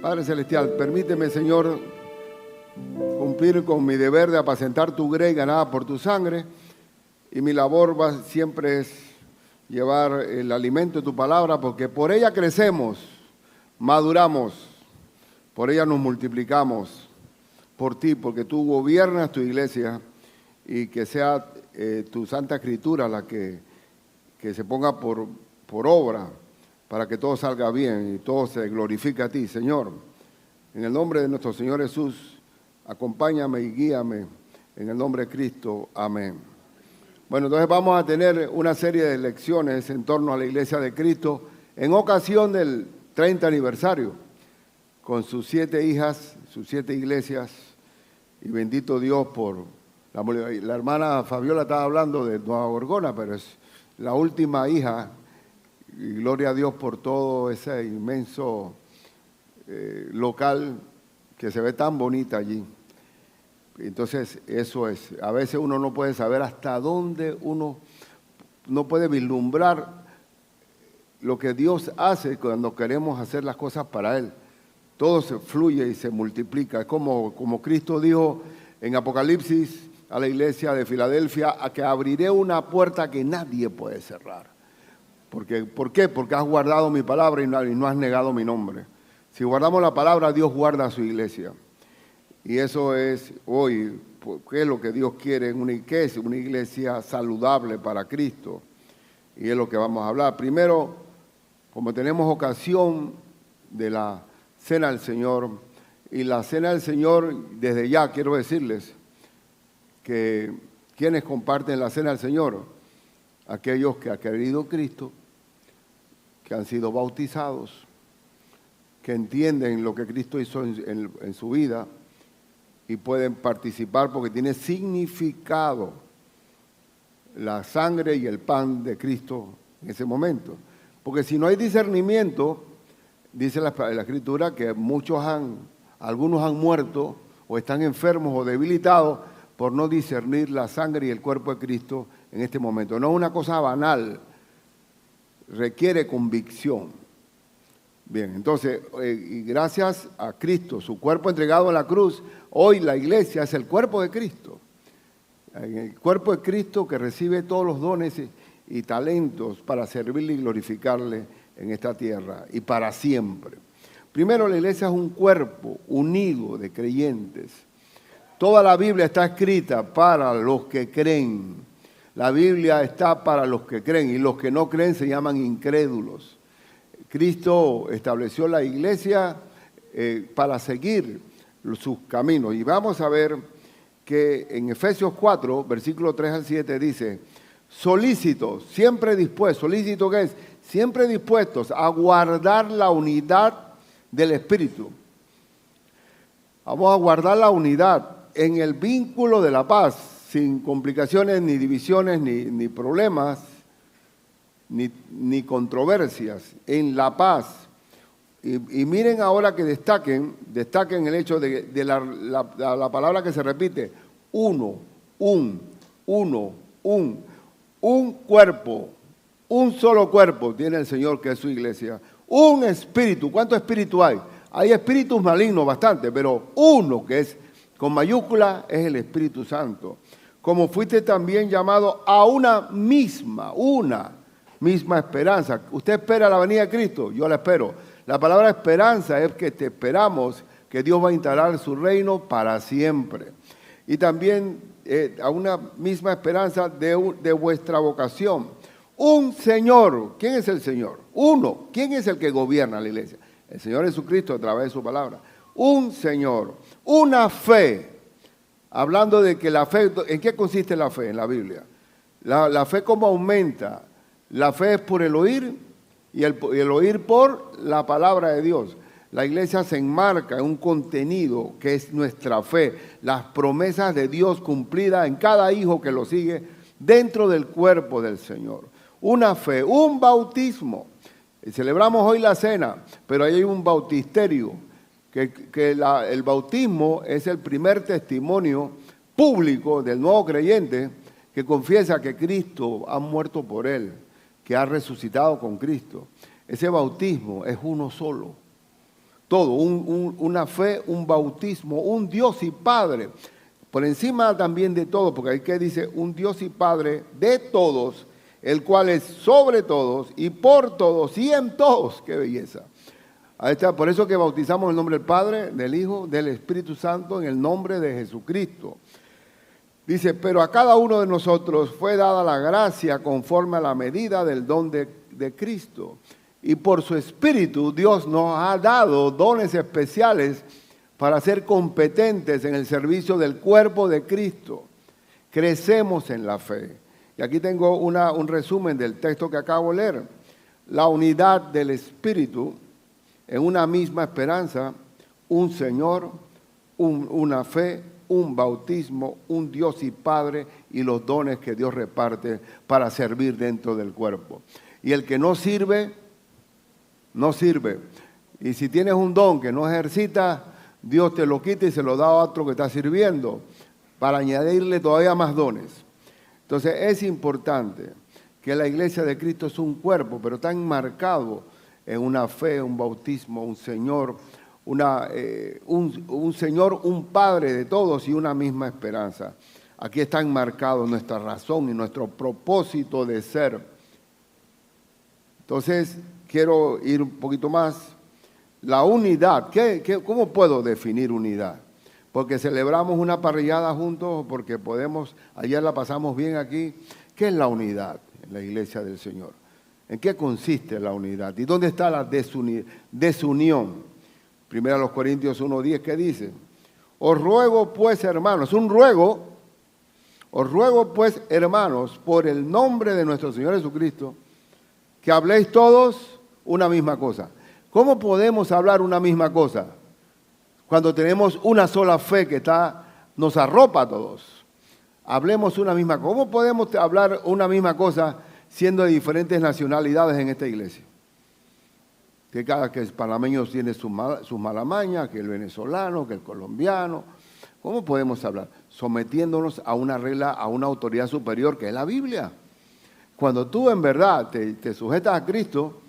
Padre Celestial, permíteme, Señor, cumplir con mi deber de apacentar tu grey ganada por tu sangre, y mi labor siempre es llevar el alimento de tu palabra, porque por ella crecemos, maduramos, por ella nos multiplicamos, por ti, porque tú gobiernas tu iglesia, y que sea tu Santa Escritura la que se ponga por obra, para que todo salga bien y todo se glorifique a ti, Señor. En el nombre de nuestro Señor Jesús, acompáñame y guíame, en el nombre de Cristo. Amén. Bueno, entonces vamos a tener una serie de lecciones en torno a la Iglesia de Cristo, en ocasión del 30 aniversario, con sus 7 hijas, sus 7 iglesias, y bendito Dios por... La hermana Fabiola estaba hablando de Nueva Gorgona, pero es la última hija, y gloria a Dios por todo ese inmenso local que se ve tan bonita allí. Entonces, eso es. A veces uno no puede saber hasta dónde uno no puede vislumbrar lo que Dios hace cuando queremos hacer las cosas para Él. Todo se fluye y se multiplica. Es como Cristo dijo en Apocalipsis a la iglesia de Filadelfia, a que abriré una puerta que nadie puede cerrar. ¿Por qué? Porque has guardado mi palabra y no has negado mi nombre. Si guardamos la palabra, Dios guarda a su iglesia. Y eso es hoy, ¿qué es lo que Dios quiere? ¿Qué es una iglesia saludable para Cristo? Y es lo que vamos a hablar. Primero, como tenemos ocasión de la Cena del Señor, y la Cena del Señor, desde ya quiero decirles que quienes comparten la Cena del Señor, aquellos que han querido Cristo, que han sido bautizados, que entienden lo que Cristo hizo en su vida y pueden participar porque tiene significado la sangre y el pan de Cristo en ese momento. Porque si no hay discernimiento, dice la Escritura que algunos han muerto o están enfermos o debilitados por no discernir la sangre y el cuerpo de Cristo en este momento. No es una cosa banal, requiere convicción. Bien, entonces, y gracias a Cristo, su cuerpo entregado en la cruz, hoy la iglesia es el cuerpo de Cristo. El cuerpo de Cristo que recibe todos los dones y talentos para servirle y glorificarle en esta tierra y para siempre. Primero, la iglesia es un cuerpo unido de creyentes. Toda la Biblia está escrita para los que creen. La Biblia está para los que creen y los que no creen se llaman incrédulos. Cristo estableció la iglesia para seguir sus caminos. Y vamos a ver que en Efesios 4, versículo 3 al 7 dice, solícitos, siempre dispuestos. ¿Solícito qué es? Siempre dispuestos a guardar la unidad del Espíritu. Vamos a guardar la unidad en el vínculo de la paz, sin complicaciones, ni divisiones, ni problemas, ni controversias, en la paz. Y miren ahora que destaquen el hecho de la palabra que se repite, un cuerpo, un solo cuerpo tiene el Señor que es su iglesia, un espíritu. ¿Cuántos espíritus hay? Hay espíritus malignos bastante, pero uno que es con mayúscula es el Espíritu Santo. Como fuiste también llamado a una misma esperanza. ¿Usted espera la venida de Cristo? Yo la espero. La palabra esperanza es que te esperamos que Dios va a instalar su reino para siempre. Y también a una misma esperanza de vuestra vocación. Un Señor. ¿Quién es el Señor? Uno. ¿Quién es el que gobierna la iglesia? El Señor Jesucristo a través de su palabra. Un Señor. Una fe. Hablando de que la fe, ¿en qué consiste la fe en la Biblia? La fe, ¿cómo aumenta? La fe es por el oír y el oír por la palabra de Dios. La iglesia se enmarca en un contenido que es nuestra fe, las promesas de Dios cumplidas en cada hijo que lo sigue dentro del cuerpo del Señor. Una fe, un bautismo. Celebramos hoy la cena, pero ahí hay un bautisterio, el bautismo es el primer testimonio público del nuevo creyente que confiesa que Cristo ha muerto por él, que ha resucitado con Cristo. Ese bautismo es uno solo. todo, una fe, un bautismo, un Dios y Padre. Por encima también de todo, porque ahí que dice un Dios y Padre de todos, el cual es sobre todos y por todos y en todos. ¡Qué belleza! Ahí está, por eso que bautizamos en el nombre del Padre, del Hijo, del Espíritu Santo, en el nombre de Jesucristo. Dice, pero a cada uno de nosotros fue dada la gracia conforme a la medida del don de Cristo. Y por su Espíritu Dios nos ha dado dones especiales para ser competentes en el servicio del cuerpo de Cristo. Crecemos en la fe. Y aquí tengo un resumen del texto que acabo de leer. La unidad del Espíritu en una misma esperanza, un Señor, una fe, un bautismo, un Dios y Padre y los dones que Dios reparte para servir dentro del cuerpo. Y el que no sirve, no sirve. Y si tienes un don que no ejercita, Dios te lo quita y se lo da a otro que está sirviendo para añadirle todavía más dones. Entonces es importante que la iglesia de Cristo es un cuerpo, pero está enmarcado en una fe, un bautismo, un Señor, un Señor, un Padre de todos y una misma esperanza. Aquí está enmarcado nuestra razón y nuestro propósito de ser. Entonces, quiero ir un poquito más. La unidad, ¿cómo puedo definir unidad? Porque celebramos una parrillada juntos, porque ayer la pasamos bien aquí. ¿Qué es la unidad en la iglesia del Señor? ¿En qué consiste la unidad? ¿Y dónde está la desunión? Primero a los Corintios 1:10, ¿qué dice? Os ruego pues, hermanos, os ruego pues, hermanos, por el nombre de nuestro Señor Jesucristo, que habléis todos una misma cosa. ¿Cómo podemos hablar una misma cosa? Cuando tenemos una sola fe que nos arropa a todos. Hablemos una misma cosa. ¿Cómo podemos hablar una misma cosa siendo de diferentes nacionalidades en esta iglesia? Que el panameño tiene sus malamañas, que el venezolano, que el colombiano. ¿Cómo podemos hablar? Sometiéndonos a una regla, a una autoridad superior que es la Biblia. Cuando tú en verdad te sujetas a Cristo,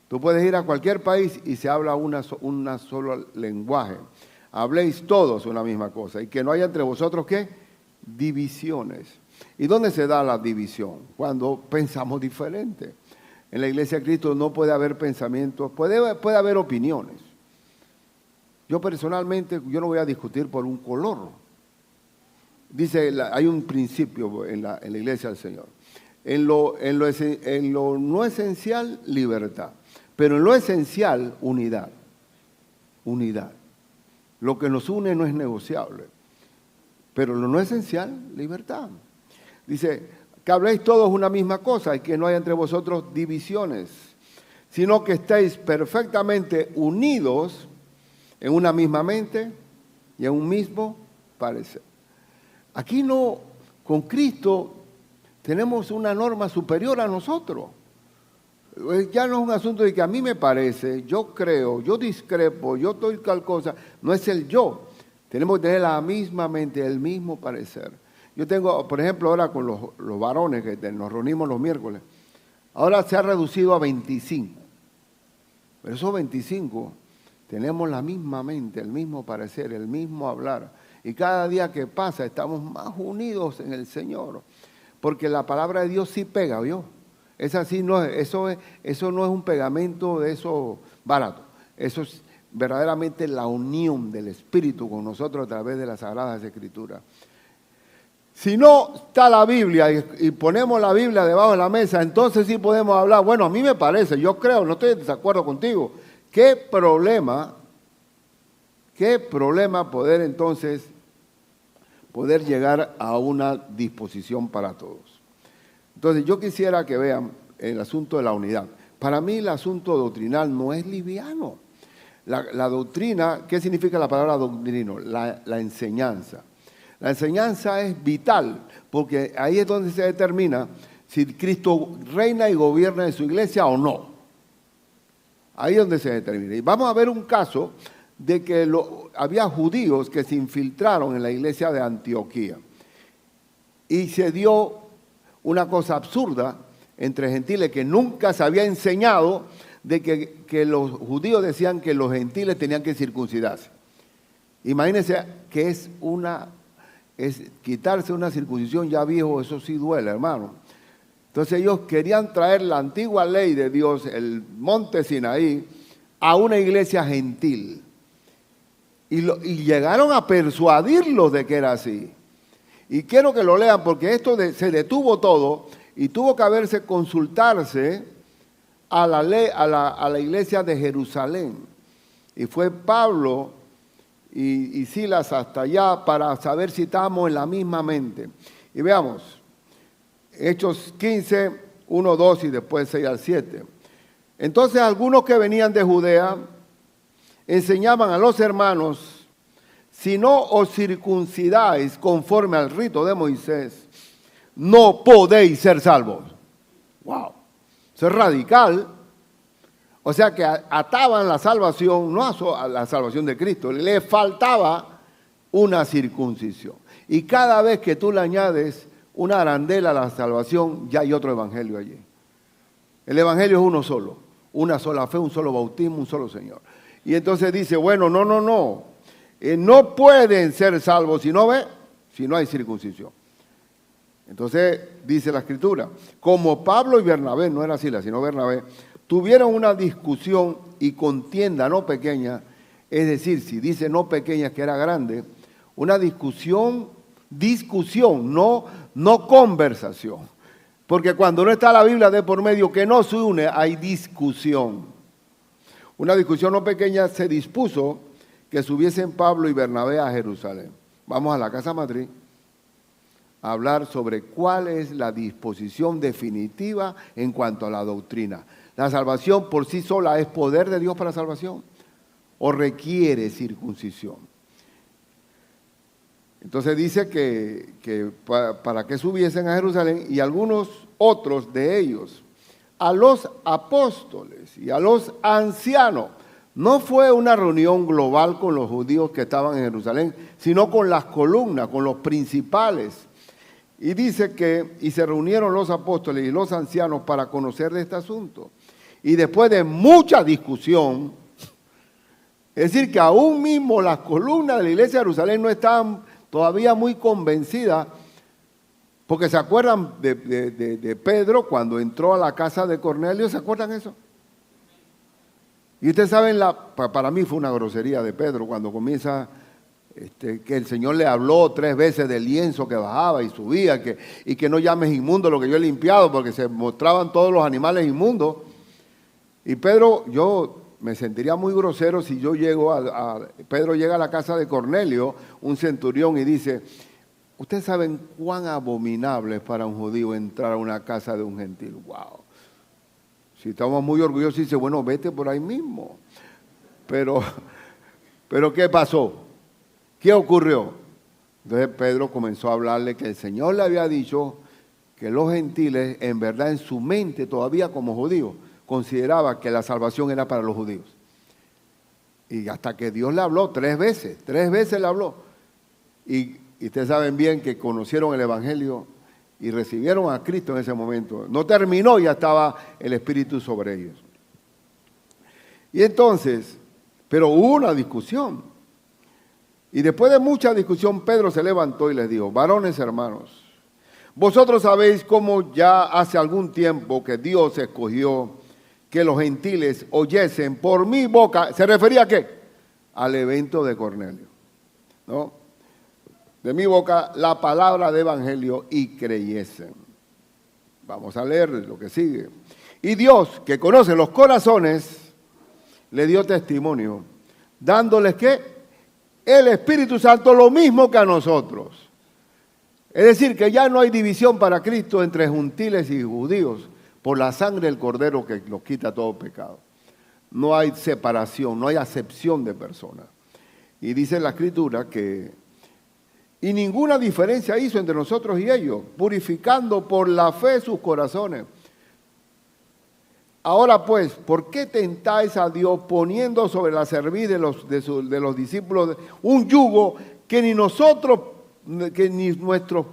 tú puedes ir a cualquier país y se habla una solo lenguaje. Habléis todos una misma cosa y que no haya entre vosotros, ¿qué? Divisiones. ¿Y dónde se da la división? Cuando pensamos diferente. En la iglesia de Cristo no puede haber pensamientos, puede haber opiniones. Yo personalmente, yo no voy a discutir por un color. Dice, hay un principio en la iglesia del Señor. En lo no esencial, libertad. Pero en lo esencial, unidad. Unidad. Lo que nos une no es negociable. Pero en lo no esencial, libertad. Dice, que habléis todos una misma cosa y que no haya entre vosotros divisiones, sino que estéis perfectamente unidos en una misma mente y en un mismo parecer. Aquí con Cristo tenemos una norma superior a nosotros. Ya no es un asunto de que a mí me parece, yo creo, yo discrepo, yo estoy tal cosa. No es el yo. Tenemos que tener la misma mente, el mismo parecer. Yo tengo, por ejemplo, ahora con los varones que nos reunimos los miércoles, ahora se ha reducido a 25. Pero esos 25 tenemos la misma mente, el mismo parecer, el mismo hablar. Y cada día que pasa estamos más unidos en el Señor. Porque la palabra de Dios sí pega, ¿vio? Eso no es un pegamento de eso barato. Eso es verdaderamente la unión del Espíritu con nosotros a través de las Sagradas Escrituras. Si no está la Biblia y ponemos la Biblia debajo de la mesa, entonces sí podemos hablar. Bueno, a mí me parece, yo creo, no estoy de desacuerdo contigo. ¿Qué problema poder llegar a una disposición para todos? Entonces yo quisiera que vean el asunto de la unidad. Para mí el asunto doctrinal no es liviano. La doctrina, ¿qué significa la palabra doctrino? La enseñanza. La enseñanza es vital, porque ahí es donde se determina si Cristo reina y gobierna en su iglesia o no. Ahí es donde se determina. Y vamos a ver un caso de que había judíos que se infiltraron en la iglesia de Antioquía. Y se dio una cosa absurda entre gentiles que nunca se había enseñado de que los judíos decían que los gentiles tenían que circuncidarse. Imagínense que es quitarse una circuncisión ya viejo, eso sí duele, hermano. Entonces ellos querían traer la antigua ley de Dios, el monte Sinaí, a una iglesia gentil. Y llegaron a persuadirlos de que era así. Y quiero que lo lean porque esto se detuvo todo y tuvo que consultarse a la iglesia de Jerusalén. Y fue Pablo y Silas hasta allá para saber si estábamos en la misma mente. Y veamos, Hechos 15, 1, 2 y después 6 al 7. Entonces algunos que venían de Judea enseñaban a los hermanos: si no os circuncidáis conforme al rito de Moisés, no podéis ser salvos. ¡Wow! Eso es radical. O sea que ataban la salvación, no a la salvación de Cristo, le faltaba una circuncisión. Y cada vez que tú le añades una arandela a la salvación, ya hay otro evangelio allí. El evangelio es uno solo, una sola fe, un solo bautismo, un solo Señor. Y entonces dice, bueno, no pueden ser salvos si no hay circuncisión. Entonces dice la Escritura, como Pablo y Bernabé, no era Silas, sino Bernabé, tuvieron una discusión y contienda no pequeña, es decir, si dice no pequeña, que era grande, una discusión, no conversación. Porque cuando no está la Biblia de por medio que no se une, hay discusión. Una discusión no pequeña se dispuso que subiesen Pablo y Bernabé a Jerusalén. Vamos a la casa matriz a hablar sobre cuál es la disposición definitiva en cuanto a la doctrina. ¿La salvación por sí sola es poder de Dios para salvación o requiere circuncisión? Entonces dice que para que subiesen a Jerusalén y algunos otros de ellos, a los apóstoles y a los ancianos. No fue una reunión global con los judíos que estaban en Jerusalén, sino con las columnas, con los principales. Y dice y se reunieron los apóstoles y los ancianos para conocer de este asunto. Y después de mucha discusión, es decir, que aún mismo las columnas de la iglesia de Jerusalén no estaban todavía muy convencidas, porque se acuerdan de Pedro cuando entró a la casa de Cornelio, ¿se acuerdan eso? Y ustedes saben, para mí fue una grosería de Pedro cuando comienza que el Señor le habló 3 veces del lienzo que bajaba y subía, y que no llames inmundo lo que yo he limpiado, porque se mostraban todos los animales inmundos. Y Pedro, yo me sentiría muy grosero si yo Pedro llega a la casa de Cornelio, un centurión, y dice, ustedes saben cuán abominable es para un judío entrar a una casa de un gentil. ¡Wow! Si estamos muy orgullosos, dice, bueno, vete por ahí mismo. Pero ¿qué pasó? ¿Qué ocurrió? Entonces Pedro comenzó a hablarle que el Señor le había dicho que los gentiles, en verdad, en su mente, todavía como judíos, consideraba que la salvación era para los judíos. Y hasta que Dios le habló 3 veces le habló. Y ustedes saben bien que conocieron el Evangelio y recibieron a Cristo en ese momento. No terminó, ya estaba el Espíritu sobre ellos. Y entonces, pero hubo una discusión. Y después de mucha discusión, Pedro se levantó y les dijo, varones hermanos, vosotros sabéis cómo ya hace algún tiempo que Dios escogió que los gentiles oyesen por mi boca. ¿Se refería a qué? Al evento de Cornelio, ¿no? De mi boca la palabra de evangelio y creyesen. Vamos a leer lo que sigue. Y Dios, que conoce los corazones, le dio testimonio, dándoles ¿qué? El Espíritu Santo, lo mismo que a nosotros. Es decir, que ya no hay división para Cristo entre gentiles y judíos por la sangre del Cordero que los quita todo pecado. No hay separación, no hay acepción de personas. Y dice la Escritura y ninguna diferencia hizo entre nosotros y ellos, purificando por la fe sus corazones. Ahora pues, ¿por qué tentáis a Dios poniendo sobre la cerviz de los discípulos un yugo que ni nuestros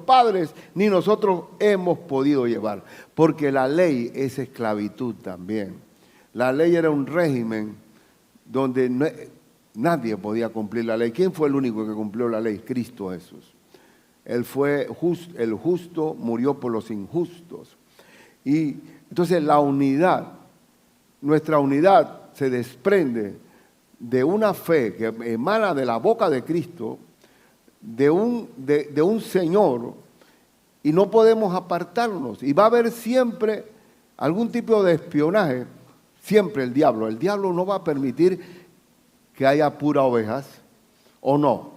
padres, ni nosotros hemos podido llevar? Porque la ley es esclavitud también. La ley era un régimen donde nadie podía cumplir la ley. ¿Quién fue el único que cumplió la ley? Cristo Jesús. Él fue el justo, murió por los injustos. Y entonces la unidad, nuestra unidad se desprende de una fe que emana de la boca de Cristo, de un Señor, y no podemos apartarnos. Y va a haber siempre algún tipo de espionaje, siempre el diablo. El diablo no va a permitir que haya puras ovejas, ¿o no?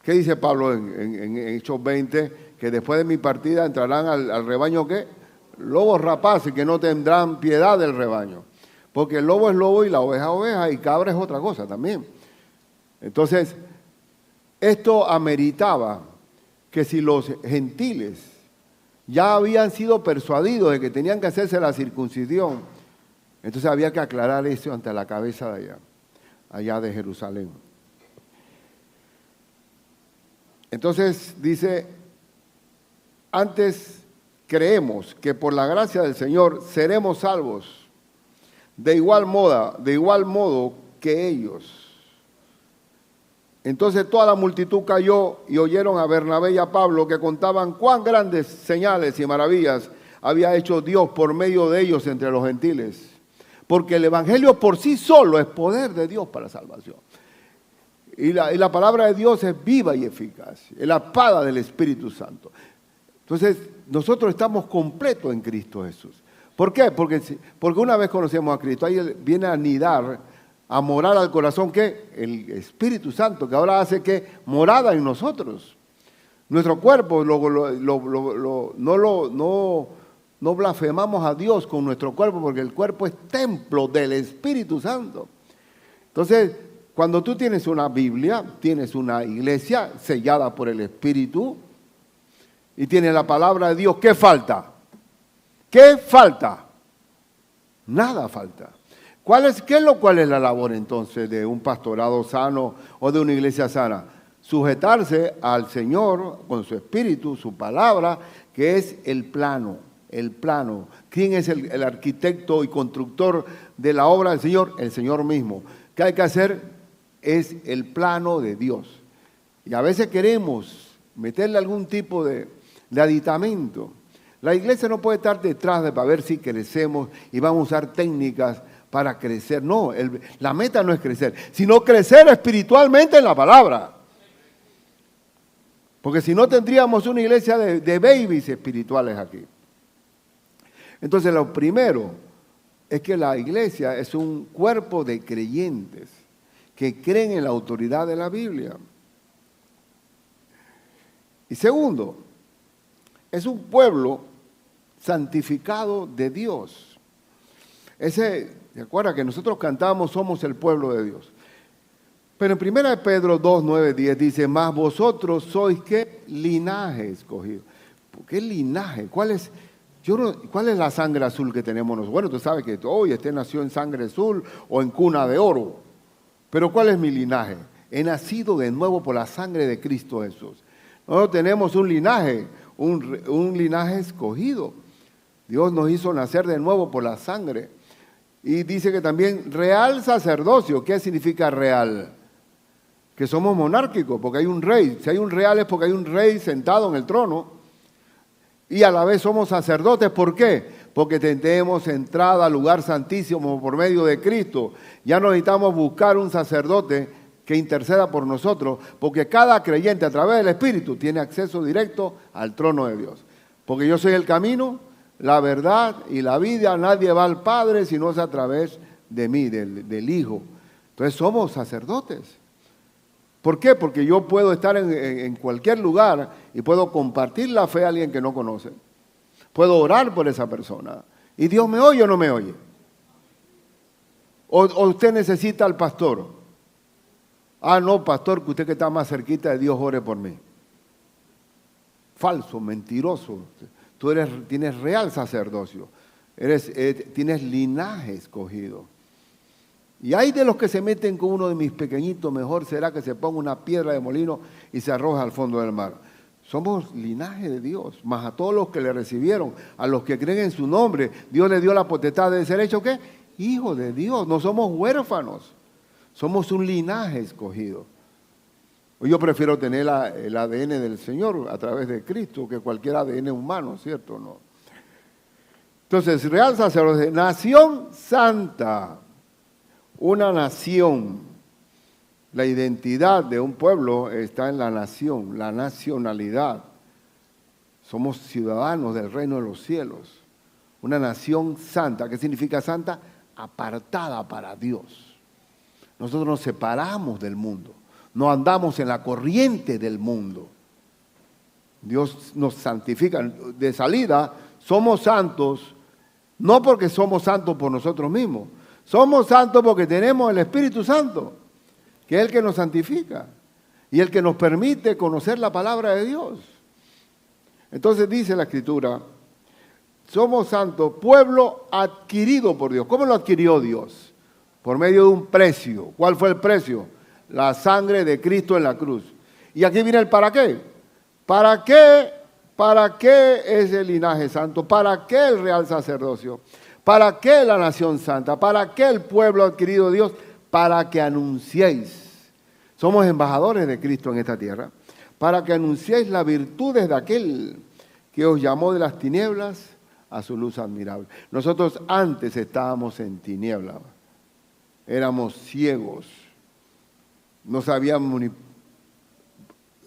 ¿Qué dice Pablo en Hechos 20? Que después de mi partida entrarán al rebaño, ¿qué? Lobos rapaces que no tendrán piedad del rebaño. Porque el lobo es lobo y la oveja es oveja y cabra es otra cosa también. Entonces, esto ameritaba que si los gentiles ya habían sido persuadidos de que tenían que hacerse la circuncisión, entonces había que aclarar eso ante la cabeza de allá de Jerusalén. Entonces dice, antes creemos que por la gracia del Señor seremos salvos de igual modo que ellos. Entonces toda la multitud cayó y oyeron a Bernabé y a Pablo que contaban cuán grandes señales y maravillas había hecho Dios por medio de ellos entre los gentiles. Porque el evangelio por sí solo es poder de Dios para salvación. Y la palabra de Dios es viva y eficaz, es la espada del Espíritu Santo. Entonces, nosotros estamos completos en Cristo Jesús. ¿Por qué? Porque una vez conocemos a Cristo, ahí viene a anidar, a morar al corazón, ¿qué? El Espíritu Santo, que ahora hace que morada en nosotros. Nuestro cuerpo, no blasfemamos a Dios con nuestro cuerpo, porque el cuerpo es templo del Espíritu Santo. Entonces, cuando tú tienes una Biblia, tienes una iglesia sellada por el Espíritu y tienes la palabra de Dios, ¿qué falta? ¿Qué falta? Nada falta. ¿Cuál es la labor entonces de un pastorado sano o de una iglesia sana? Sujetarse al Señor con su Espíritu, su palabra, que es el plano. El plano. ¿Quién es el arquitecto y constructor de la obra del Señor? El Señor mismo. ¿Qué hay que hacer? Es el plano de Dios. Y a veces queremos meterle algún tipo de aditamento. La iglesia no puede estar detrás para ver si crecemos y vamos a usar técnicas para crecer. No, la meta no es crecer, sino crecer espiritualmente en la palabra. Porque si no tendríamos una iglesia de babies espirituales aquí. Entonces lo primero es que la iglesia es un cuerpo de creyentes que creen en la autoridad de la Biblia. Y segundo, es un pueblo santificado de Dios. ¿Se acuerda que nosotros cantamos somos el pueblo de Dios? Pero en 1 Pedro 2, 9, 10 dice, mas vosotros sois ¿qué? Linaje escogido. ¿Qué linaje? ¿Cuál es la sangre azul que tenemos nosotros? Bueno, tú sabes que hoy este nació en sangre azul o en cuna de oro. Pero ¿cuál es mi linaje? He nacido de nuevo por la sangre de Cristo Jesús. Nosotros tenemos un linaje, un linaje escogido. Dios nos hizo nacer de nuevo por la sangre. Y dice que también real sacerdocio. ¿Qué significa real? Que somos monárquicos, porque hay un rey. Si hay un real es porque hay un rey sentado en el trono. Y a la vez somos sacerdotes. ¿Por qué? Porque tenemos entrada al lugar santísimo por medio de Cristo. Ya no necesitamos buscar un sacerdote que interceda por nosotros, porque cada creyente a través del Espíritu tiene acceso directo al trono de Dios. Porque yo soy el camino, la verdad y la vida. Nadie va al Padre si no es a través de mí, del Hijo. Entonces somos sacerdotes. ¿Por qué? Porque yo puedo estar en cualquier lugar y puedo compartir la fe a alguien que no conoce. Puedo orar por esa persona. ¿Y Dios me oye o no me oye? ¿O usted necesita al pastor? Ah, no, pastor, que usted que está más cerquita de Dios ore por mí. Falso, mentiroso. Tú tienes real sacerdocio. Tienes linaje escogido. Y hay de los que se meten con uno de mis pequeñitos, mejor será que se ponga una piedra de molino y se arroja al fondo del mar. Somos linaje de Dios, más a todos los que le recibieron, a los que creen en su nombre, Dios le dio la potestad de ser hecho, ¿qué? Hijo de Dios, no somos huérfanos, somos un linaje escogido. Yo prefiero tener el ADN del Señor a través de Cristo que cualquier ADN humano, ¿cierto? No. Entonces, real sacerdocio, nación santa, una nación. La identidad de un pueblo está en la nación, la nacionalidad. Somos ciudadanos del reino de los cielos. Una nación santa. ¿Qué significa santa? Apartada para Dios. Nosotros nos separamos del mundo. No andamos en la corriente del mundo. Dios nos santifica. De salida, somos santos, no porque somos santos por nosotros mismos. Somos santos porque tenemos el Espíritu Santo, que es el que nos santifica y el que nos permite conocer la palabra de Dios. Entonces dice la Escritura, somos santos, pueblo adquirido por Dios. ¿Cómo lo adquirió Dios? Por medio de un precio. ¿Cuál fue el precio? La sangre de Cristo en la cruz. Y aquí viene el para qué. ¿Para qué? ¿Para qué es el linaje santo? ¿Para qué el real sacerdocio? ¿Para qué la nación santa? ¿Para qué el pueblo adquirido de Dios? Para que anunciéis. Somos embajadores de Cristo en esta tierra. Para que anunciéis las virtudes de aquel que os llamó de las tinieblas a su luz admirable. Nosotros antes estábamos en tinieblas. Éramos ciegos. No sabíamos ni,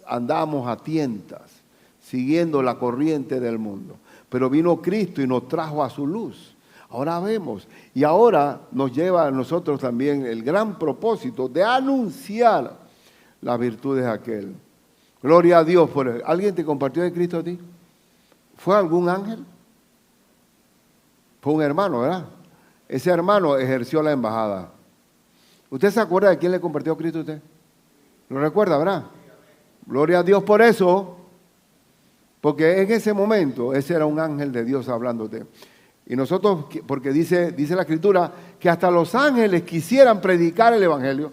andábamos a tientas, siguiendo la corriente del mundo. Pero vino Cristo y nos trajo a su luz. Ahora vemos. Y ahora nos lleva a nosotros también el gran propósito de anunciar las virtudes de aquel. Gloria a Dios por él. ¿Alguien te compartió de Cristo a ti? ¿Fue algún ángel? Fue un hermano, ¿verdad? Ese hermano ejerció la embajada. ¿Usted se acuerda de quién le compartió a Cristo a usted? ¿Lo recuerda, verdad? Gloria a Dios por eso, porque en ese momento ese era un ángel de Dios hablándote. Y nosotros, porque dice la Escritura, que hasta los ángeles quisieran predicar el Evangelio,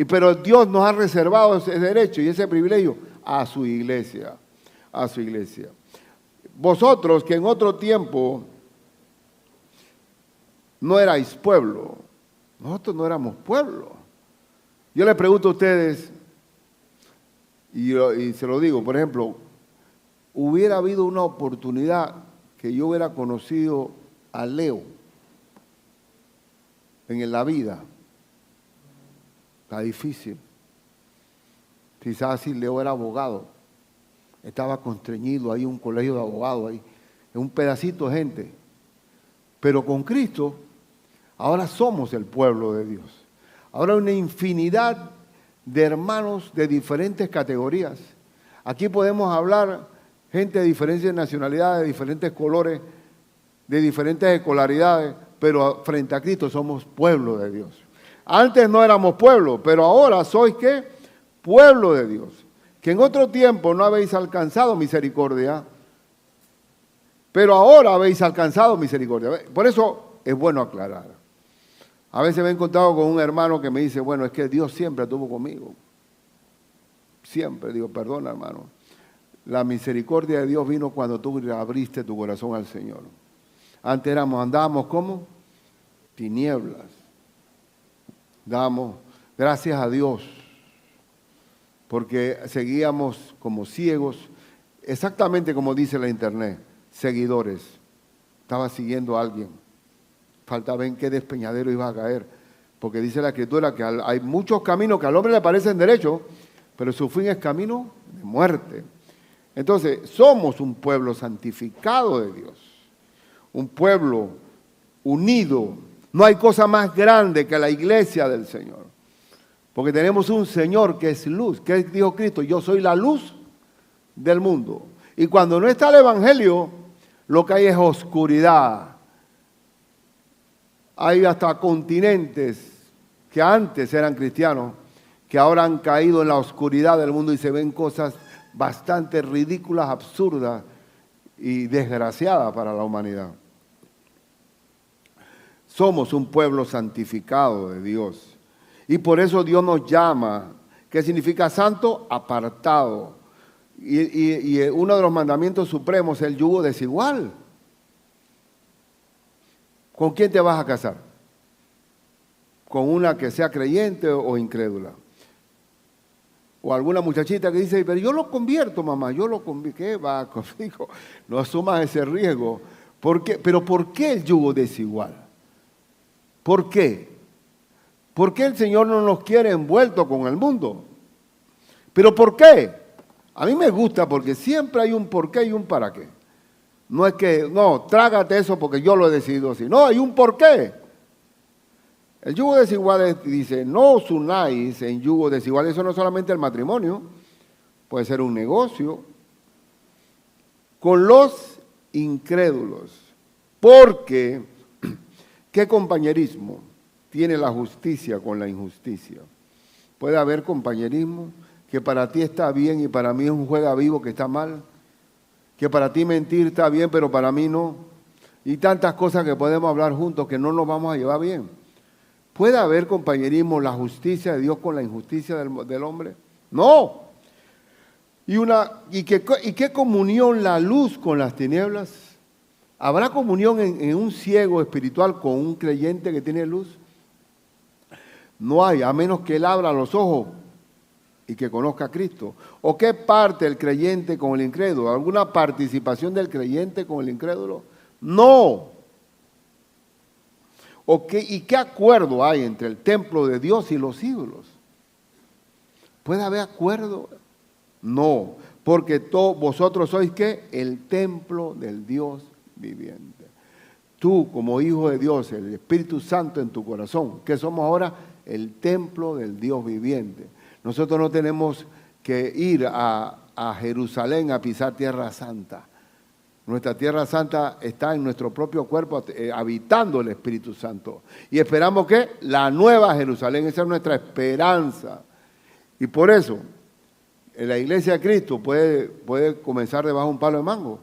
pero Dios nos ha reservado ese derecho y ese privilegio a su iglesia, a su iglesia. Vosotros que en otro tiempo no erais pueblo, nosotros no éramos pueblo. Yo le pregunto a ustedes, y se lo digo, por ejemplo, hubiera habido una oportunidad que yo hubiera conocido a Leo en la vida. Está difícil. Quizás si Leo era abogado, estaba constreñido, hay un colegio de abogados ahí, es un pedacito de gente. Pero con Cristo, ahora somos el pueblo de Dios. Ahora hay una infinidad de hermanos de diferentes categorías. Aquí podemos hablar gente de diferentes nacionalidades, de diferentes colores, de diferentes escolaridades, pero frente a Cristo somos pueblo de Dios. Antes no éramos pueblo, pero ahora sois ¿qué? Pueblo de Dios. Que en otro tiempo no habéis alcanzado misericordia, pero ahora habéis alcanzado misericordia. Por eso es bueno aclarar. A veces me he encontrado con un hermano que me dice, bueno, es que Dios siempre estuvo conmigo. Siempre, digo, perdona hermano. La misericordia de Dios vino cuando tú abriste tu corazón al Señor. Antes andábamos como tinieblas. Damos gracias a Dios porque seguíamos como ciegos, exactamente como dice la internet, seguidores. Estaba siguiendo a alguien. Faltaba en qué despeñadero iba a caer, porque dice la Escritura que hay muchos caminos que al hombre le parecen derechos, pero su fin es camino de muerte. Entonces, somos un pueblo santificado de Dios, un pueblo unido. No hay cosa más grande que la iglesia del Señor, porque tenemos un Señor que es luz, que dijo Cristo, yo soy la luz del mundo. Y cuando no está el Evangelio, lo que hay es oscuridad. Hay hasta continentes que antes eran cristianos, que ahora han caído en la oscuridad del mundo y se ven cosas bastante ridículas, absurdas y desgraciadas para la humanidad. Somos un pueblo santificado de Dios. Y por eso Dios nos llama. ¿Qué significa santo? Apartado. Y uno de los mandamientos supremos es el yugo desigual. ¿Con quién te vas a casar? ¿Con una que sea creyente o incrédula? O alguna muchachita que dice, pero yo lo convierto, mamá, yo lo convierto. ¿Qué va conmigo? No asumas ese riesgo. ¿Por qué? Pero ¿por qué el yugo desigual? ¿Por qué? ¿Por qué el Señor no nos quiere envueltos con el mundo? ¿Pero por qué? A mí me gusta porque siempre hay un por qué y un para qué. No es que, no, trágate eso porque yo lo he decidido así. No, hay un por qué. El yugo desigual dice, no os unáis en yugo desigual. Eso no es solamente el matrimonio, puede ser un negocio. Con los incrédulos. Porque, ¿qué compañerismo tiene la justicia con la injusticia? Puede haber compañerismo que para ti está bien y para mí es un juega vivo que está mal. Que para ti mentir está bien, pero para mí no. Y tantas cosas que podemos hablar juntos que no nos vamos a llevar bien. ¿Puede haber compañerismo, la justicia de Dios con la injusticia del hombre? No. ¿Y qué comunión la luz con las tinieblas? ¿Habrá comunión en un ciego espiritual con un creyente que tiene luz? No hay, a menos que él abra los ojos y que conozca a Cristo. ¿O qué parte el creyente con el incrédulo? ¿Alguna participación del creyente con el incrédulo? No. ¿Y qué acuerdo hay entre el templo de Dios y los ídolos? ¿Puede haber acuerdo? No, porque vosotros sois ¿qué? El templo del Dios viviente. Tú como hijo de Dios, el Espíritu Santo en tu corazón, que somos ahora el templo del Dios viviente. Nosotros no tenemos que ir a Jerusalén a pisar tierra santa. Nuestra tierra santa está en nuestro propio cuerpo, habitando el Espíritu Santo. Y esperamos que la nueva Jerusalén, esa es nuestra esperanza. Y por eso, la iglesia de Cristo puede comenzar debajo de un palo de mango.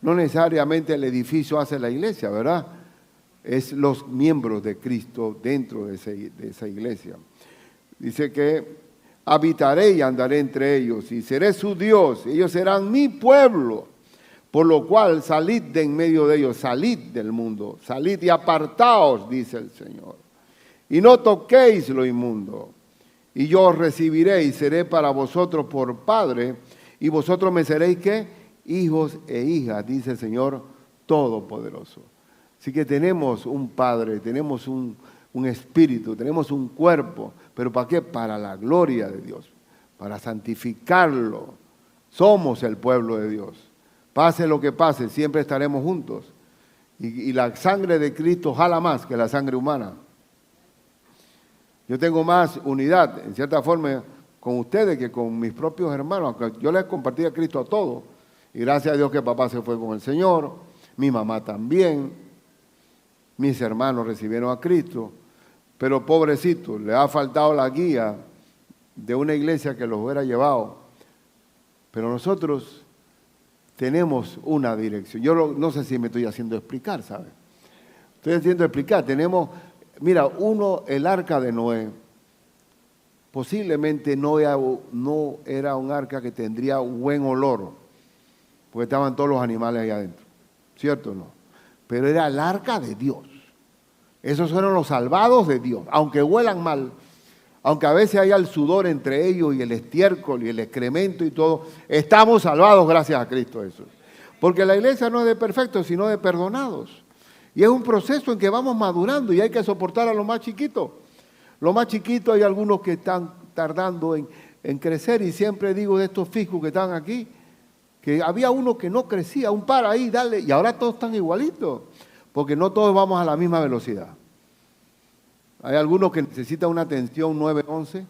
No necesariamente el edificio hace la iglesia, ¿verdad? Es los miembros de Cristo dentro de esa iglesia. Dice que habitaré y andaré entre ellos y seré su Dios. Ellos serán mi pueblo. Por lo cual salid de en medio de ellos, salid del mundo, salid y apartaos, dice el Señor. Y no toquéis lo inmundo. Y yo os recibiré y seré para vosotros por Padre. Y vosotros me seréis, ¿qué? Hijos e hijas, dice el Señor Todopoderoso. Así que tenemos un Padre, tenemos un espíritu, tenemos un cuerpo. ¿Pero para qué? Para la gloria de Dios, para santificarlo. Somos el pueblo de Dios. Pase lo que pase, siempre estaremos juntos. Y la sangre de Cristo jala más que la sangre humana. Yo tengo más unidad, en cierta forma, con ustedes que con mis propios hermanos. Aunque yo les compartí a Cristo a todos. Y gracias a Dios que papá se fue con el Señor, mi mamá también, mis hermanos recibieron a Cristo. Pero pobrecito, le ha faltado la guía de una iglesia que los hubiera llevado. Pero nosotros tenemos una dirección. Yo no sé si me estoy haciendo explicar, ¿sabes? Estoy haciendo explicar. Tenemos, mira, el arca de Noé, posiblemente no era un arca que tendría un buen olor, porque estaban todos los animales ahí adentro, ¿cierto o no? Pero era el arca de Dios. Esos fueron los salvados de Dios, aunque huelan mal, aunque a veces haya el sudor entre ellos y el estiércol y el excremento y todo, estamos salvados gracias a Cristo Jesús. Porque la iglesia no es de perfectos, sino de perdonados. Y es un proceso en que vamos madurando y hay que soportar a los más chiquitos. Los más chiquitos hay algunos que están tardando en crecer y siempre digo de estos fijos que están aquí, que había uno que no crecía, un par ahí, dale, y ahora todos están igualitos, porque no todos vamos a la misma velocidad. Hay algunos que necesitan una atención 911,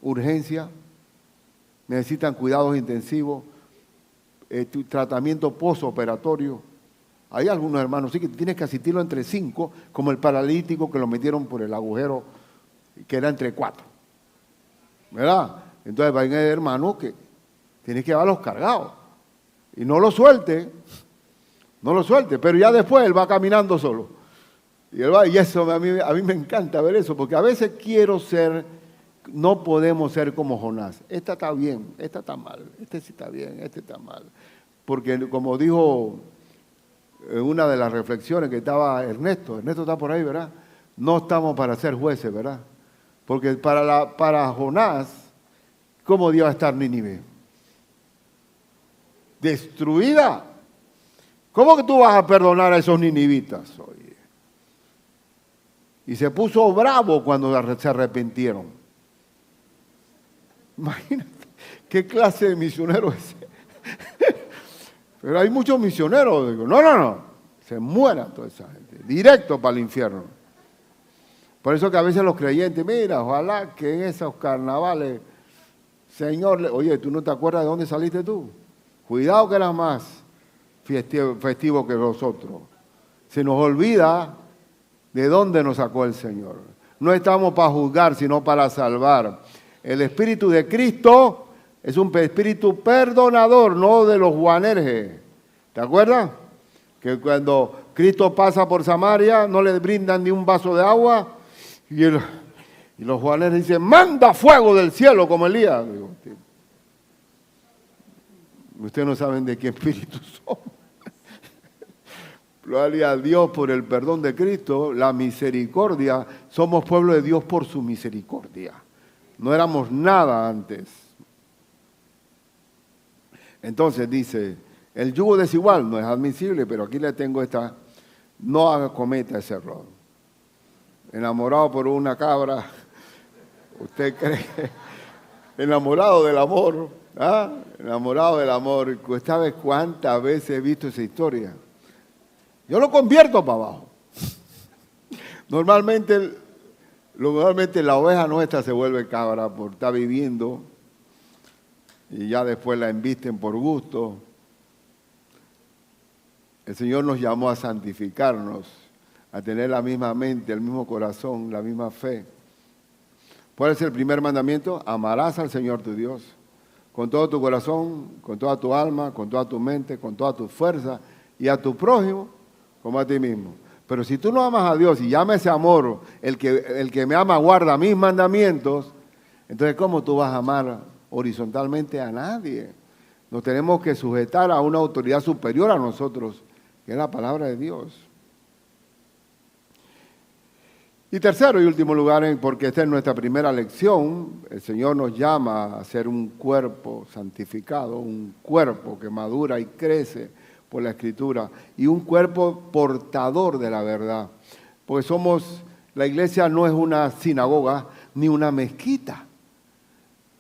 urgencia, necesitan cuidados intensivos, tratamiento postoperatorio. Hay algunos hermanos, sí, que tienes que asistirlo entre 5, como el paralítico que lo metieron por el agujero, que era entre 4. ¿Verdad? Entonces hay hermanos que tienes que llevarlos cargados. Y no lo suelte, pero ya después él va caminando solo. Y eso a mí me encanta ver eso, porque a veces quiero ser no podemos ser como Jonás. Esta está bien, esta está mal, este sí está bien, este está mal. Porque como dijo en una de las reflexiones que estaba Ernesto está por ahí, ¿verdad? No estamos para ser jueces, ¿verdad? Porque para Jonás, ¿cómo iba a estar Nínive? Destruida. ¿Cómo que tú vas a perdonar a esos ninivitas? Oye. Y se puso bravo cuando se arrepintieron. Imagínate, ¿qué clase de misionero es ese? Pero hay muchos misioneros. Digo, no. Se mueran toda esa gente. Directo para el infierno. Por eso que a veces los creyentes, mira, ojalá que en esos carnavales, Señor, oye, ¿tú no te acuerdas de dónde saliste tú? Cuidado que eras más festivo que nosotros. Se nos olvida de dónde nos sacó el Señor. No estamos para juzgar, sino para salvar. El Espíritu de Cristo es un espíritu perdonador, no de los juanerjes. ¿Te acuerdas? Que cuando Cristo pasa por Samaria, no le brindan ni un vaso de agua, y los juanerjes dicen, manda fuego del cielo como Elías. Digo, ustedes no saben de qué espíritu somos. Gloria a Dios por el perdón de Cristo, la misericordia. Somos pueblo de Dios por su misericordia. No éramos nada antes. Entonces dice, el yugo desigual no es admisible, pero aquí le tengo esta, no cometa ese error. Enamorado por una cabra, ¿usted cree? Enamorado del amor, ¿ah? Enamorado del amor. ¿Sabes cuántas veces he visto esa historia? Yo lo convierto para abajo. Normalmente la oveja nuestra se vuelve cabra por estar viviendo y ya después la embisten por gusto. El Señor nos llamó a santificarnos, a tener la misma mente, el mismo corazón, la misma fe. ¿Cuál es el primer mandamiento? Amarás al Señor tu Dios con todo tu corazón, con toda tu alma, con toda tu mente, con toda tu fuerza y a tu prójimo como a ti mismo. Pero si tú no amas a Dios y llama ese amor, el que me ama guarda mis mandamientos, entonces ¿cómo tú vas a amar horizontalmente a nadie? Nos tenemos que sujetar a una autoridad superior a nosotros, que es la palabra de Dios. Y tercero y último lugar, porque esta es nuestra primera lección, el Señor nos llama a ser un cuerpo santificado, un cuerpo que madura y crece por la Escritura, y un cuerpo portador de la verdad. Porque la iglesia no es una sinagoga ni una mezquita.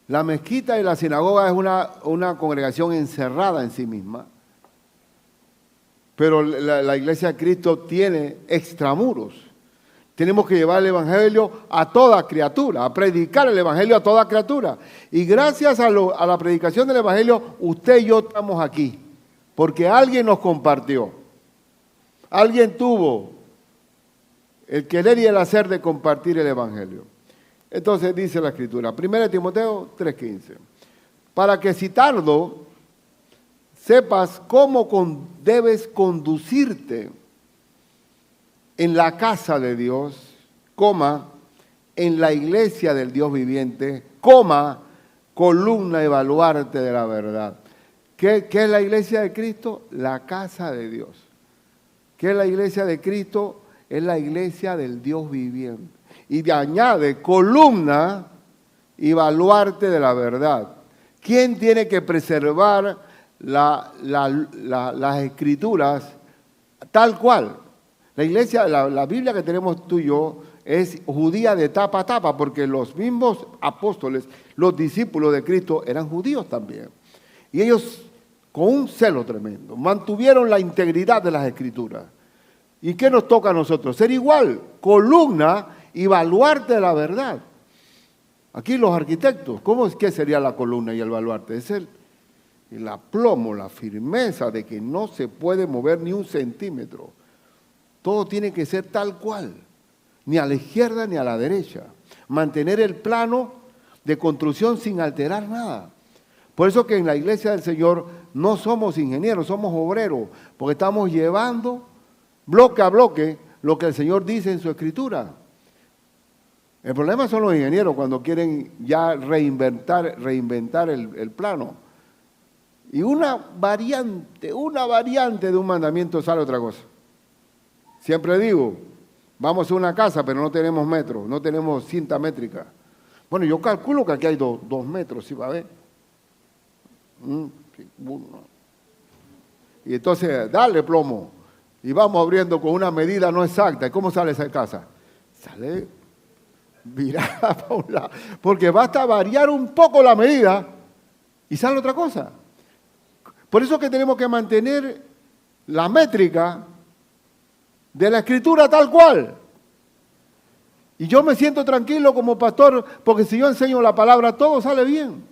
La mezquita y la sinagoga es una congregación encerrada en sí misma. Pero la iglesia de Cristo tiene extramuros. Tenemos que llevar el Evangelio a toda criatura, a predicar el Evangelio a toda criatura. Y gracias a la predicación del Evangelio, usted y yo estamos aquí. Porque alguien nos compartió. Alguien tuvo el querer y el hacer de compartir el Evangelio. Entonces dice la Escritura, 1 Timoteo 3:15, para que si tardo, sepas cómo debes conducirte en la casa de Dios, en la iglesia del Dios viviente, columna y baluarte de la verdad. ¿Qué es la iglesia de Cristo? La casa de Dios. ¿Qué es la iglesia de Cristo? Es la iglesia del Dios viviente. Y le añade columna y baluarte de la verdad. ¿Quién tiene que preservar las escrituras tal cual? La iglesia, la Biblia que tenemos tú y yo, es judía de tapa a tapa, porque los mismos apóstoles, los discípulos de Cristo, eran judíos también. Y ellos, con un celo tremendo, mantuvieron la integridad de las Escrituras. ¿Y qué nos toca a nosotros? Ser igual, columna y baluarte de la verdad. Aquí los arquitectos, ¿qué sería la columna y el baluarte? Es el aplomo, la firmeza de que no se puede mover ni un centímetro. Todo tiene que ser tal cual, ni a la izquierda ni a la derecha. Mantener el plano de construcción sin alterar nada. Por eso que en la iglesia del Señor no somos ingenieros, somos obreros, porque estamos llevando bloque a bloque lo que el Señor dice en su Escritura. El problema son los ingenieros cuando quieren ya reinventar el plano. Y una variante de un mandamiento sale otra cosa. Siempre digo, vamos a una casa, pero no tenemos metros, no tenemos cinta métrica. Bueno, yo calculo que aquí hay 2 metros, ¿sí va a ver? Sí, 1. Y entonces, dale plomo. Y vamos abriendo con una medida no exacta. ¿Y cómo sale esa casa? Sale virada para un lado. Porque basta variar un poco la medida y sale otra cosa. Por eso que tenemos que mantener la métrica de la Escritura tal cual. Y yo me siento tranquilo como pastor, porque si yo enseño la palabra, todo sale bien.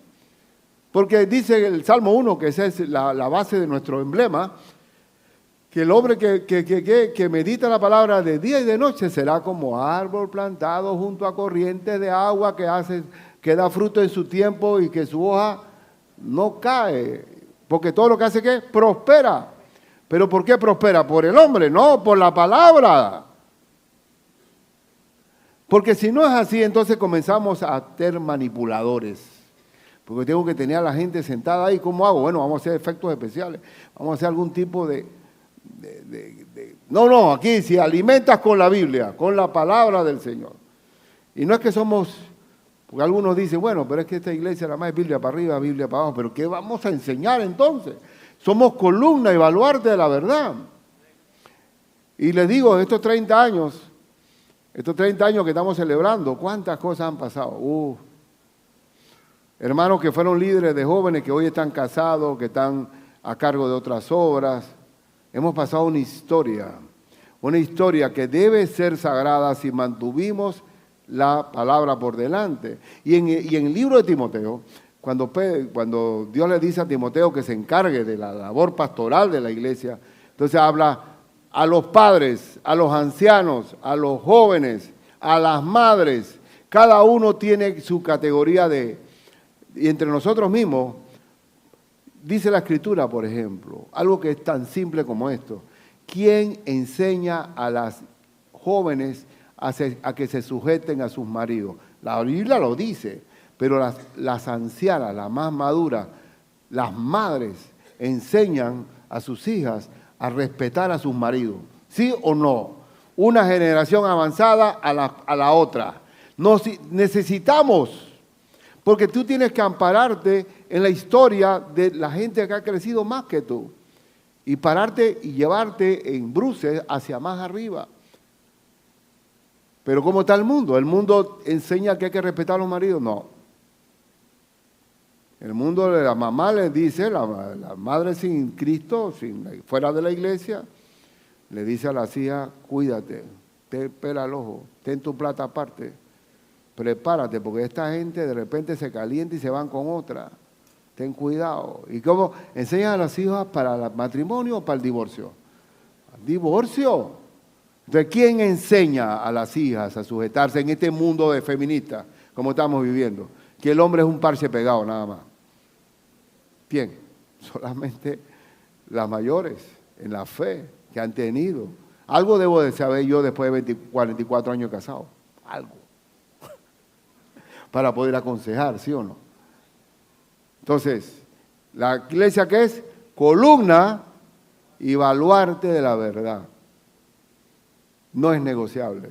Porque dice el Salmo 1, que esa es la base de nuestro emblema, que el hombre que medita la palabra de día y de noche será como árbol plantado junto a corrientes de agua que da fruto en su tiempo y que su hoja no cae. Porque todo lo que hace, ¿qué? Prospera. ¿Pero por qué prospera? ¿Por el hombre? No, por la palabra. Porque si no es así, entonces comenzamos a ser manipuladores. Porque tengo que tener a la gente sentada ahí. ¿Cómo hago? Bueno, vamos a hacer efectos especiales. Vamos a hacer algún tipo de... No, aquí si alimentas con la Biblia, con la palabra del Señor. Y no es que somos... Porque algunos dicen, bueno, pero es que esta iglesia nada más es Biblia para arriba, Biblia para abajo. ¿Pero qué vamos a enseñar entonces? Somos columna y baluarte de la verdad. Y les digo, estos 30 años que estamos celebrando, ¿cuántas cosas han pasado? Hermanos que fueron líderes de jóvenes que hoy están casados, que están a cargo de otras obras. Hemos pasado una historia que debe ser sagrada si mantuvimos la palabra por delante. Y en el libro de Timoteo, cuando Dios le dice a Timoteo que se encargue de la labor pastoral de la iglesia, entonces habla a los padres, a los ancianos, a los jóvenes, a las madres. Cada uno tiene su categoría y entre nosotros mismos, dice la Escritura, por ejemplo, algo que es tan simple como esto. ¿Quién enseña a las jóvenes a que se sujeten a sus maridos? La Biblia lo dice, pero las ancianas, las más maduras, las madres, enseñan a sus hijas a respetar a sus maridos. ¿Sí o no? Una generación avanzada a la otra. Necesitamos... Porque tú tienes que ampararte en la historia de la gente que ha crecido más que tú. Y pararte y llevarte en bruces hacia más arriba. Pero ¿cómo está el mundo? ¿El mundo enseña que hay que respetar a los maridos? No. El mundo de la mamá le dice, la madre sin Cristo, fuera de la iglesia, le dice a las hijas, cuídate, te pela el ojo, ten tu plata aparte. Prepárate, porque esta gente de repente se calienta y se van con otra. Ten cuidado. ¿Y cómo enseñan a las hijas para el matrimonio o para el divorcio? ¿Divorcio? Entonces, ¿quién enseña a las hijas a sujetarse en este mundo de feministas, como estamos viviendo? Que el hombre es un parche pegado, nada más. ¿Quién? Solamente las mayores, en la fe que han tenido. Algo debo de saber yo después de 44 años casado. Algo. Para poder aconsejar, ¿sí o no? Entonces, la iglesia que es columna y baluarte de la verdad. No es negociable.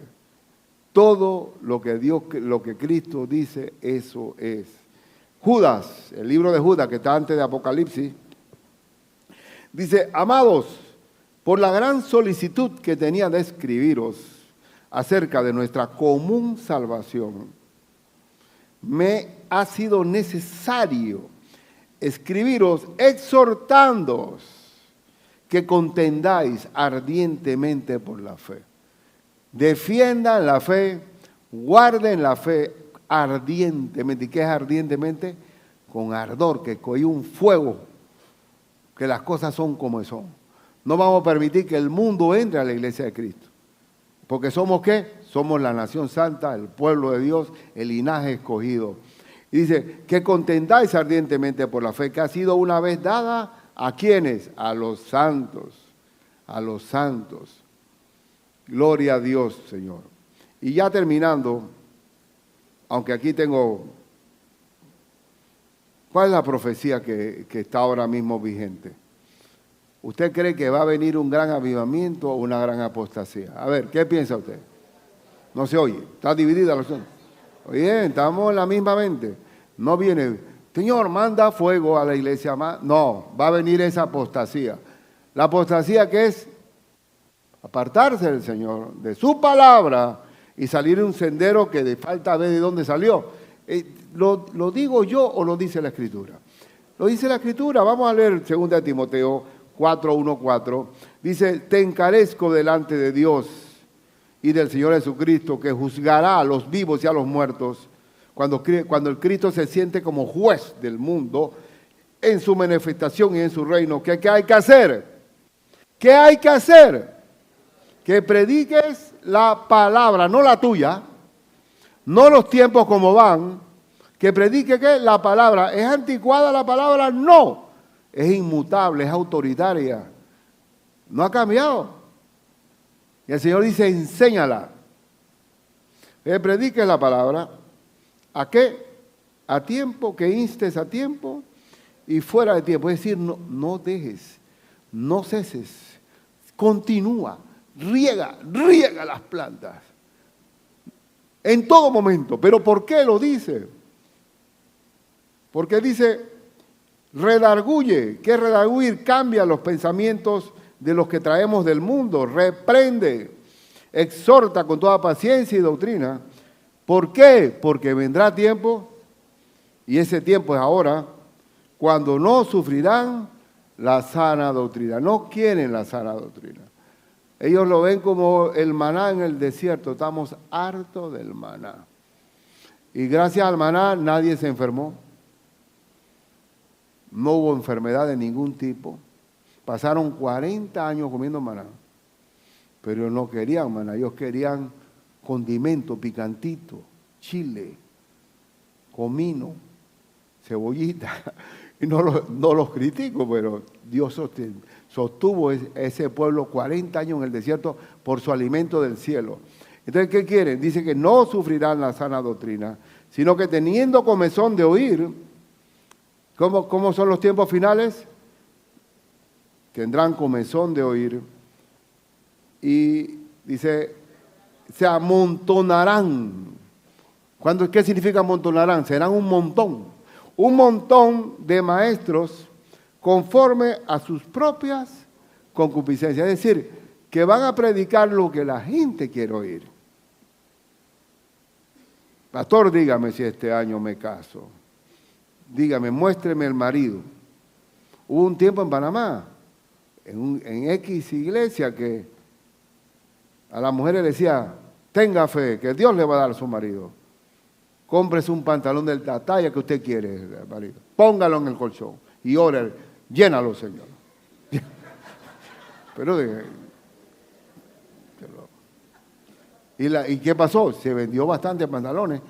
Todo lo que Cristo dice, eso es. Judas, el libro de Judas que está antes de Apocalipsis, dice, amados, por la gran solicitud que tenía de escribiros acerca de nuestra común salvación, me ha sido necesario escribiros exhortándoos que contendáis ardientemente por la fe. Defiendan la fe, guarden la fe ardientemente. ¿Y qué es ardientemente? Con ardor, que hay un fuego, que las cosas son como son. No vamos a permitir que el mundo entre a la iglesia de Cristo. Porque somos ¿qué? Somos la nación santa, el pueblo de Dios, el linaje escogido. Y dice, que contendáis ardientemente por la fe que ha sido una vez dada, ¿a quiénes? A los santos, a los santos. Gloria a Dios, Señor. Y ya terminando, aunque aquí tengo, ¿cuál es la profecía que está ahora mismo vigente? ¿Usted cree que va a venir un gran avivamiento o una gran apostasía? A ver, ¿qué piensa usted? No se oye, está dividida la zona. Oye, estamos en la misma mente. No viene, Señor, manda fuego a la iglesia más. No, va a venir esa apostasía. La apostasía que es apartarse del Señor, de su palabra y salir en un sendero que de falta ver de dónde salió. ¿Lo digo yo o lo dice la Escritura? Lo dice la Escritura. Vamos a leer 2 Timoteo 4:1-4. Dice, te encarezco delante de Dios y del Señor Jesucristo, que juzgará a los vivos y a los muertos, cuando el Cristo se siente como juez del mundo, en su manifestación y en su reino. ¿Qué hay que hacer? ¿Qué hay que hacer? Que prediques la palabra, no la tuya, no los tiempos como van, que predique ¿qué? La palabra. ¿Es anticuada la palabra? No. Es inmutable, es autoritaria. No ha cambiado. Y el Señor dice, enséñala. Que prediques la palabra. ¿A qué? A tiempo, que instes a tiempo y fuera de tiempo. Es decir, no dejes, no ceses, continúa, riega las plantas. En todo momento. ¿Pero por qué lo dice? Porque dice, redarguye. ¿Qué es redarguir? Cambia los pensamientos de los que traemos del mundo. Reprende, exhorta con toda paciencia y doctrina. ¿Por qué? Porque vendrá tiempo, y ese tiempo es ahora, cuando no sufrirán la sana doctrina. No quieren la sana doctrina. Ellos lo ven como el maná en el desierto. Estamos hartos del maná. Y gracias al maná nadie se enfermó. No hubo enfermedad de ningún tipo. Pasaron 40 años comiendo maná. Pero no querían maná. Ellos querían condimento, picantito, chile, comino, cebollita. Y no los critico, pero Dios sostuvo ese pueblo 40 años en el desierto por su alimento del cielo. Entonces, ¿qué quieren? Dice que no sufrirán la sana doctrina, sino que teniendo comezón de oír, ¿cómo son los tiempos finales? Tendrán comezón de oír y dice, se amontonarán. ¿Qué significa amontonarán? Serán un montón de maestros conforme a sus propias concupiscencias. Es decir, que van a predicar lo que la gente quiere oír. Pastor, dígame si este año me caso. Dígame, muéstreme el marido. Hubo un tiempo en Panamá, en X iglesia, que a las mujeres le decía, tenga fe, que Dios le va a dar a su marido. Cómprese un pantalón de la talla que usted quiere, marido. Póngalo en el colchón y ore, llénalo, Señor. ¿Y qué pasó? Se vendió bastante pantalones.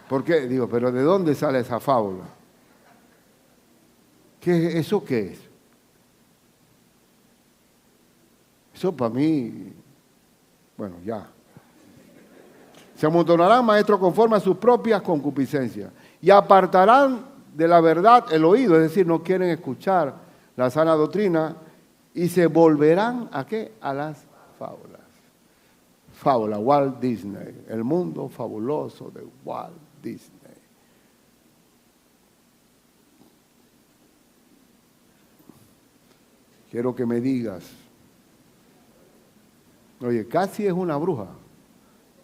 ¿Por qué? Digo, pero ¿de dónde sale esa fábula? ¿Eso qué es? Eso para mí, bueno, ya. Se amontonarán maestros conforme a sus propias concupiscencias y apartarán de la verdad el oído, es decir, no quieren escuchar la sana doctrina y se volverán ¿a qué? A las fábulas. Fábula, Walt Disney, el mundo fabuloso de Walt Disney. Quiero que me digas, oye, casi es una bruja.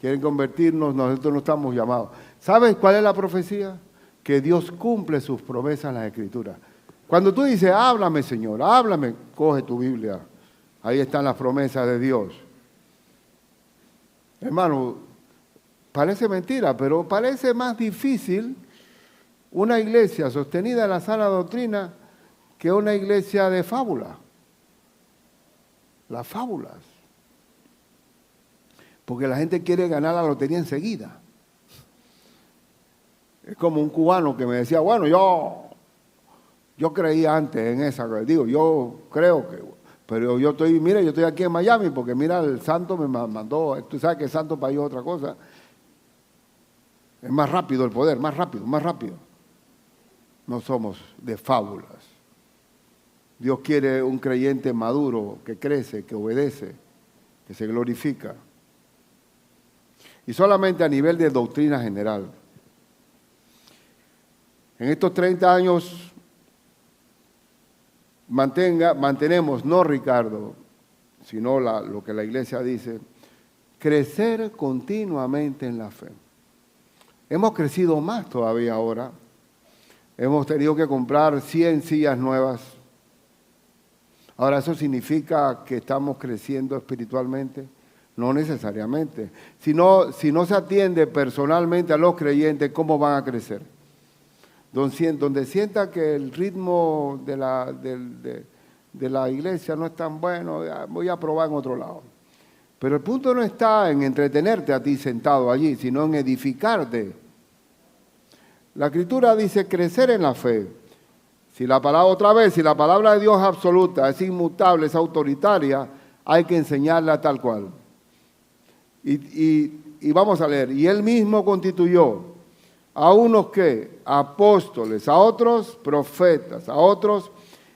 Quieren convertirnos, nosotros no estamos llamados. ¿Sabes cuál es la profecía? Que Dios cumple sus promesas en las Escrituras. Cuando tú dices, háblame, Señor, háblame, coge tu Biblia. Ahí están las promesas de Dios. Hermano, parece mentira, pero parece más difícil una iglesia sostenida en la sana doctrina que una iglesia de fábula. Las fábulas. Porque la gente quiere ganar la lotería enseguida. Es como un cubano que me decía, bueno, yo creía antes en esa, digo, yo creo que, pero yo estoy aquí en Miami porque mira, el santo me mandó, tú sabes que el santo para ellos es otra cosa. Es más rápido el poder, más rápido, más rápido. No somos de fábulas. Dios quiere un creyente maduro, que crece, que obedece, que se glorifica. Y solamente a nivel de doctrina general. En estos 30 años mantenemos, no Ricardo, sino lo que la iglesia dice, crecer continuamente en la fe. Hemos crecido más todavía ahora. Hemos tenido que comprar 100 sillas nuevas. Ahora, ¿eso significa que estamos creciendo espiritualmente? No necesariamente. Si no se atiende personalmente a los creyentes, ¿cómo van a crecer? Donde sienta que el ritmo de la iglesia no es tan bueno, voy a probar en otro lado. Pero el punto no está en entretenerte a ti sentado allí, sino en edificarte. La Escritura dice crecer en la fe. Si la palabra de Dios es absoluta, es inmutable, es autoritaria, hay que enseñarla tal cual. Y vamos a leer, y Él mismo constituyó a unos que apóstoles, a otros profetas, a otros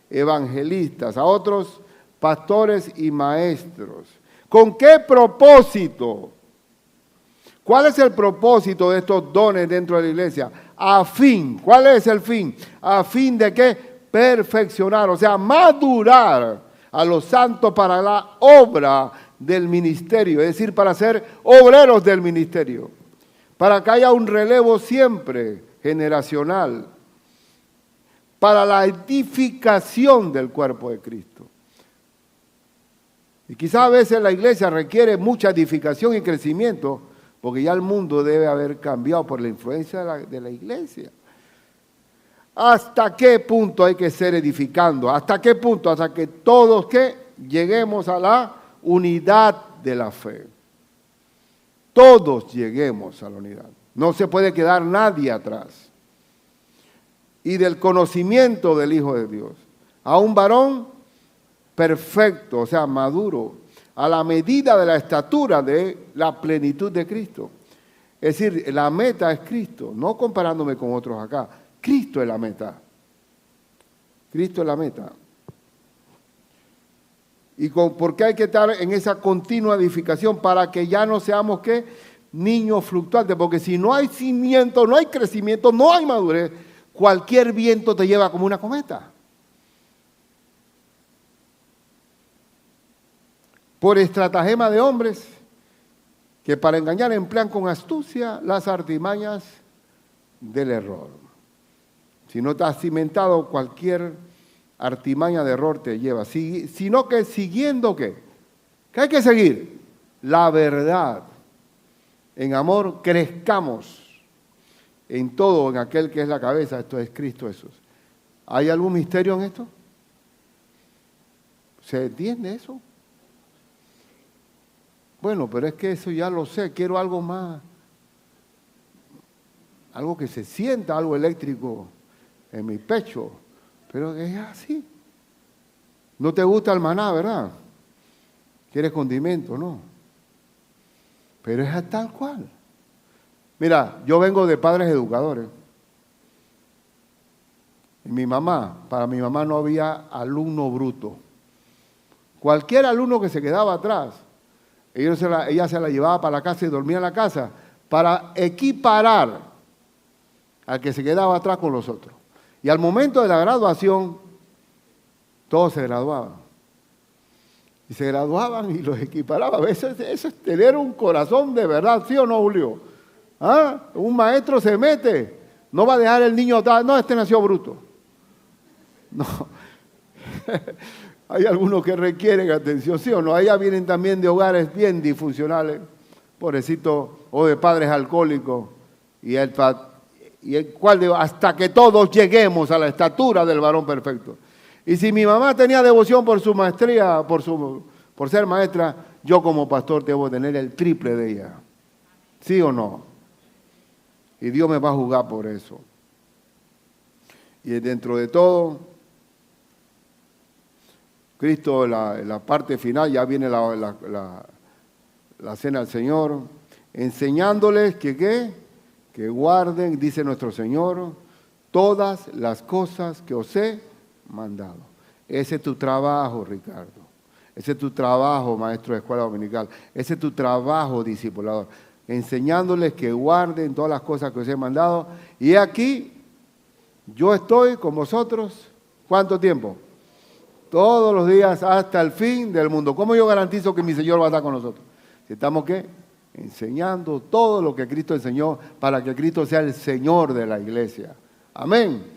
evangelistas, a otros pastores y maestros. ¿Con qué propósito? ¿Cuál es el propósito de estos dones dentro de la iglesia? ¿Cuál es el fin? ¿A fin de qué? Perfeccionar, o sea, madurar a los santos para la obra del ministerio, es decir, para ser obreros del ministerio, para que haya un relevo siempre generacional, para la edificación del cuerpo de Cristo. Y quizás a veces la iglesia requiere mucha edificación y crecimiento, porque ya el mundo debe haber cambiado por la influencia de la iglesia. ¿Hasta qué punto hay que ser edificando? ¿Hasta qué punto? Hasta que todos lleguemos a la unidad de la fe. Todos lleguemos a la unidad. No se puede quedar nadie atrás. Y del conocimiento del Hijo de Dios. A un varón perfecto, o sea, maduro, a la medida de la estatura de la plenitud de Cristo. Es decir, la meta es Cristo, no comparándome con otros acá. Cristo es la meta. Cristo es la meta. ¿Y por qué hay que estar en esa continua edificación? Para que ya no seamos, niños fluctuantes. Porque si no hay cimiento, no hay crecimiento, no hay madurez, cualquier viento te lleva como una cometa. Por estratagema de hombres que para engañar emplean con astucia las artimañas del error. Si no estás cimentado, cualquier artimaña de error te lleva. Sino que siguiendo ¿qué? ¿Qué hay que seguir? La verdad. En amor crezcamos en todo, en aquel que es la cabeza, esto es Cristo Jesús. ¿Hay algún misterio en esto? ¿Se entiende eso? Bueno, pero es que eso ya lo sé, quiero algo más, algo que se sienta, algo eléctrico en mi pecho, pero es así. No te gusta el maná, ¿verdad? Quieres condimento, ¿no? Pero es tal cual. Mira, yo vengo de padres educadores. Y para mi mamá no había alumno bruto. Cualquier alumno que se quedaba atrás, ella se la llevaba para la casa y dormía en la casa para equiparar al que se quedaba atrás con los otros. Y al momento de la graduación, todos se graduaban. Y se graduaban y los equiparaban. Eso es tener un corazón de verdad, ¿sí o no, Julio? ¿Ah? Un maestro se mete, no va a dejar el niño atrás. No, este nació bruto. No. Hay algunos que requieren atención, ¿sí o no? Allá vienen también de hogares bien disfuncionales, pobrecitos, o de padres alcohólicos, hasta que todos lleguemos a la estatura del varón perfecto. Y si mi mamá tenía devoción por su maestría, por ser maestra, yo como pastor debo tener el triple de ella. ¿Sí o no? Y Dios me va a juzgar por eso. Y dentro de todo, Cristo, la parte final, ya viene la cena del Señor, enseñándoles que que guarden, dice nuestro Señor, todas las cosas que os he mandado. Ese es tu trabajo, Ricardo. Ese es tu trabajo, maestro de escuela dominical. Ese es tu trabajo, discipulador. Enseñándoles que guarden todas las cosas que os he mandado. Y aquí, yo estoy con vosotros, ¿cuánto tiempo? Todos los días hasta el fin del mundo. ¿Cómo yo garantizo que mi Señor va a estar con nosotros? Si estamos, ¿qué? Enseñando todo lo que Cristo enseñó para que Cristo sea el Señor de la iglesia. Amén.